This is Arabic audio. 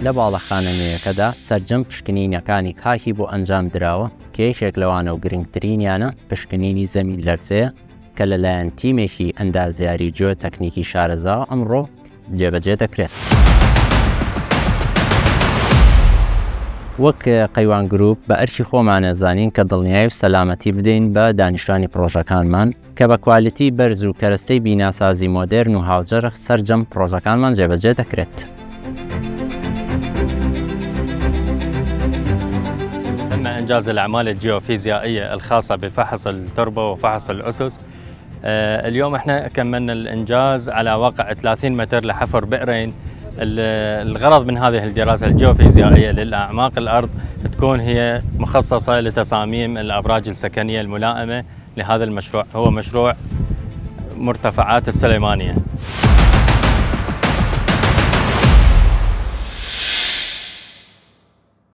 لە باڵەخانەنوێیەکەدا سەرجەم پشکنینیەکانی کاکی بۆ ئەنجام درراوە کە یەکێک لەوانە و گرنگترینیانە پشکنینی زەمین لەرزەیە کە لەلایەن تیمێکی ئەندازیاری جیۆ تەکنیکی شارەزا ئەمڕۆ جێبەجێ دەکرێت. وەک قەیوان گروپ بە ئەرکی خۆمانەزانین کە دڵنیای و سەلامەتی بدەین بە دانیشتوانی پرۆژەکانمان کە بە کوالیتی بەرز و کەرەستەی بیناسازی مۆدێرن و هاوجەرخ سەرجەم پرۆژەکانمان جێبەجێ دەکرێت. تم إنجاز الأعمال الجيوفيزيائية الخاصة بفحص التربة وفحص الأسس. اليوم احنا كملنا الإنجاز على واقع 30 متر لحفر بئرين. الغرض من هذه الدراسة الجيوفيزيائية للأعماق الأرض تكون هي مخصصة لتصاميم الأبراج السكنية الملائمة لهذا المشروع، هو مشروع مرتفعات السليمانية.